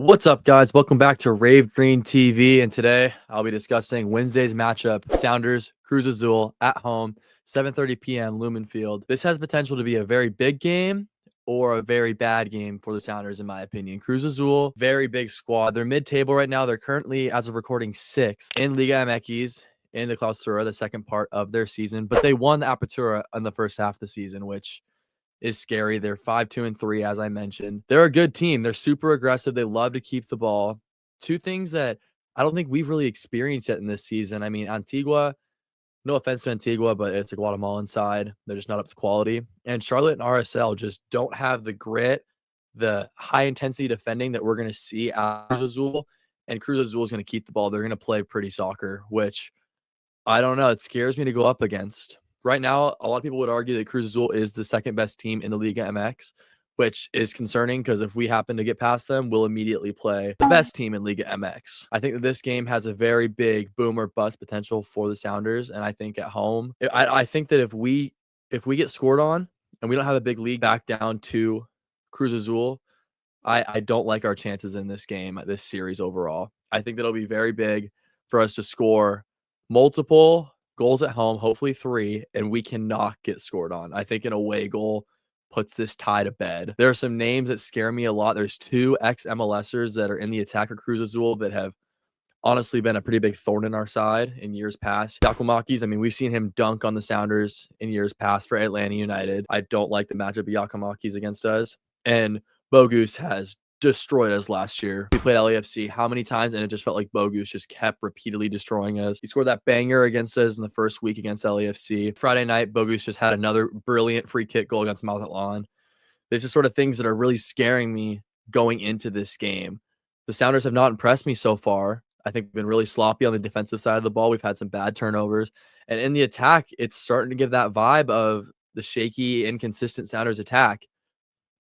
What's up, guys? Welcome back to Rave Green TV, and today I'll be discussing Wednesday's matchup: Sounders Cruz Azul at home, 7:30 p.m. Lumen Field. This has potential to be a very big game or a very bad game for the Sounders, in my opinion. Cruz Azul, very big squad. They're mid-table right now. They're currently, as of recording, sixth in Liga MX in the Clausura, the second part of their season, but they won the Apertura in the first half of the season, which is scary. They're 5-2-3, as I mentioned. They're a good team. They're super aggressive. They love to keep the ball. Two things that I don't think we've really experienced yet in this season. I mean, Antigua, no offense to Antigua, but it's a Guatemalan side. They're just not up to quality. And Charlotte and RSL just don't have the grit, the high intensity defending that we're going to see at Cruz Azul. And Cruz Azul is going to keep the ball. They're going to play pretty soccer, which I don't know. It scares me to go up against. Right now, a lot of people would argue that Cruz Azul is the second best team in the Liga MX, which is concerning because if we happen to get past them, we'll immediately play the best team in Liga MX. I think that this game has a very big boom or bust potential for the Sounders, and I think at home, I think that if we get scored on and we don't have a big lead back down to Cruz Azul, I don't like our chances in this game, this series overall. I think that it'll be very big for us to score multiple goals at home, hopefully 3, and we cannot get scored on. I think an away goal puts this tie to bed. There are some names that scare me a lot. There's 2 ex-MLSers that are in the attack of Cruz Azul that have honestly been a pretty big thorn in our side in years past. Yakumakis, I mean, we've seen him dunk on the Sounders in years past for Atlanta United. I don't like the matchup of Yakumakis against us. And Bogus has destroyed us last year. We played LAFC how many times, and it just felt like Bogus just kept repeatedly destroying us. He scored that banger against us in the first week against LAFC. Friday night, Bogus just had another brilliant free kick goal against Mazatlan. These are sort of things that are really scaring me going into this game. The Sounders have not impressed me so far. I think we've been really sloppy on the defensive side of the ball. We've had some bad turnovers. And in the attack, it's starting to give that vibe of the shaky, inconsistent Sounders attack.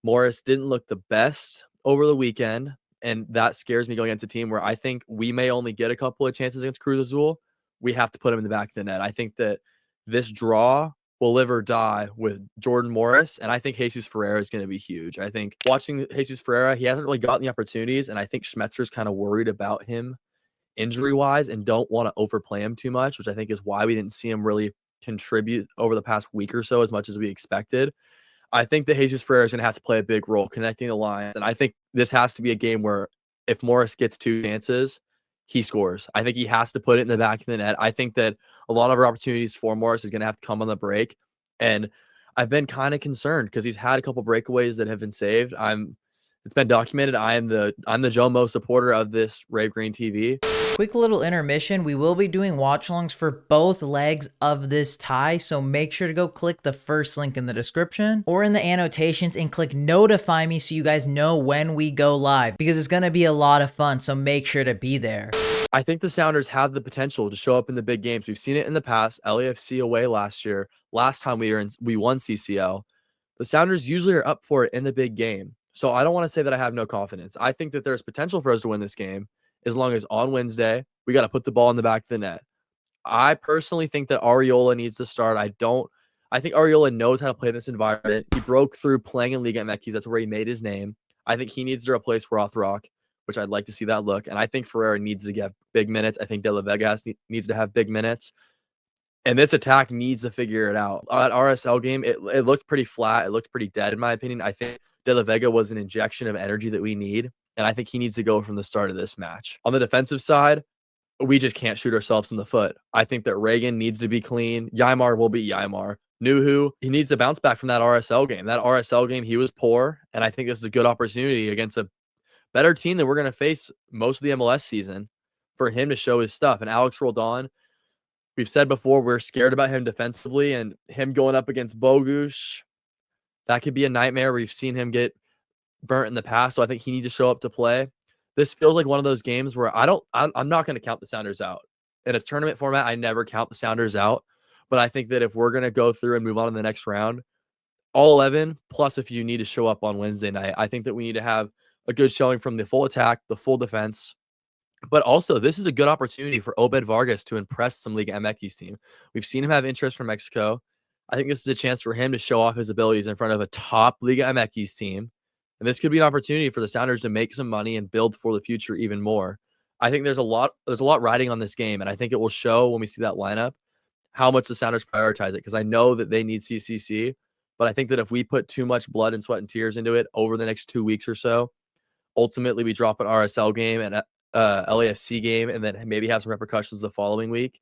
Morris didn't look the best over the weekend, and that scares me going against a team where I think we may only get a couple of chances against Cruz Azul. We have to put him in the back of the net. I think that this draw will live or die with Jordan Morris, and I think Jesus Ferreira is going to be huge. I think watching Jesus Ferreira, he hasn't really gotten the opportunities, and I think Schmetzer's kind of worried about him injury-wise and don't want to overplay him too much, which I think is why we didn't see him really contribute over the past week or so as much as we expected. I think that Jesus Ferreira is going to have to play a big role connecting the lines, and I think this has to be a game where if Morris gets 2 chances, he scores. I think he has to put it in the back of the net. I think that a lot of our opportunities for Morris is going to have to come on the break, and I've been kind of concerned because he's had a couple breakaways that have been saved. It's been documented. I'm the Jomo supporter of this Rave Green TV. Quick little intermission. We will be doing watch alongs for both legs of this tie, so make sure to go click the first link in the description or in the annotations and click notify me so you guys know when we go live, because it's going to be a lot of fun, so make sure to be there. I think the Sounders have the potential to show up in the big games. We've seen it in the past. LAFC away last year. Last time we won CCL. The Sounders usually are up for it in the big game. So I don't want to say that I have no confidence. I think that there's potential for us to win this game as long as on Wednesday we got to put the ball in the back of the net. I personally think that Ariola needs to start. I think Ariola knows how to play in this environment. He broke through playing in Liga MX. That's where he made his name. I think he needs to replace Rothrock, which I'd like to see that look. And I think Ferreira needs to get big minutes. I think De La Vega needs to have big minutes. And this attack needs to figure it out. At RSL game, it looked pretty flat. It looked pretty dead, in my opinion. I think De La Vega was an injection of energy that we need. And I think he needs to go from the start of this match. On the defensive side, we just can't shoot ourselves in the foot. I think that Reagan needs to be clean. Ymar will be Ymar. Nuhu, he needs to bounce back from that RSL game. That RSL game, he was poor. And I think this is a good opportunity against a better team that we're going to face most of the MLS season for him to show his stuff. And Alex Roldan, we've said before, we're scared about him defensively, and him going up against Bogusz, that could be a nightmare. We've seen him get burnt in the past, so I think he needs to show up to play. This feels like one of those games where I'm not going to count the Sounders out. In a tournament format, I never count the Sounders out, but I think that if we're going to go through and move on to the next round, all 11, plus if you need to show up on Wednesday night, I think that we need to have a good showing from the full attack, the full defense. But also, this is a good opportunity for Obed Vargas to impress some Liga MX team. We've seen him have interest from Mexico. I think this is a chance for him to show off his abilities in front of a top Liga MX team. And this could be an opportunity for the Sounders to make some money and build for the future even more. I think there's a lot riding on this game, and I think it will show when we see that lineup how much the Sounders prioritize it, because I know that they need CCC, but I think that if we put too much blood and sweat and tears into it over the next 2 weeks or so, ultimately we drop an RSL game and a LAFC game and then maybe have some repercussions the following week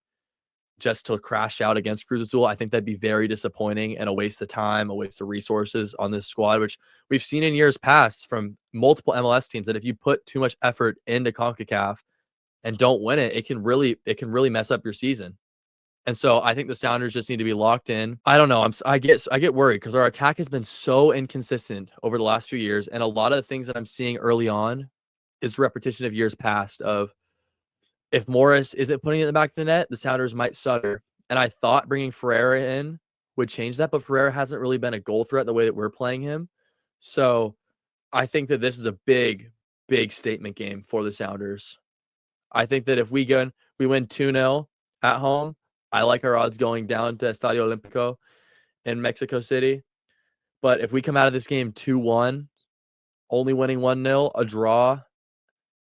just to crash out against Cruz Azul. I think that'd be very disappointing and a waste of time, a waste of resources on this squad, which we've seen in years past from multiple MLS teams, that if you put too much effort into CONCACAF and don't win it, it can really mess up your season. And so I think the Sounders just need to be locked in. I don't know. I get worried because our attack has been so inconsistent over the last few years, and a lot of the things that I'm seeing early on is repetition of years past. Of if Morris isn't putting it in the back of the net, the Sounders might stutter. And I thought bringing Ferreira in would change that, but Ferreira hasn't really been a goal threat the way that we're playing him. So I think that this is a big, big statement game for the Sounders. I think that if we win 2-0 at home, I like our odds going down to Estadio Olímpico in Mexico City. But if we come out of this game 2-1, only winning 1-0, a draw,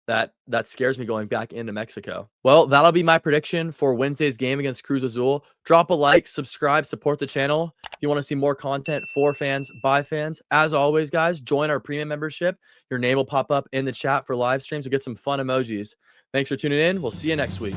that scares me going back into Mexico. Well, that'll be my prediction for Wednesday's game against Cruz Azul. Drop a like, subscribe, support the channel if you want to see more content for fans, by fans. As always, guys, join our premium membership. Your name will pop up in the chat for live streams. You'll get some fun emojis. Thanks for tuning in. We'll see you next week.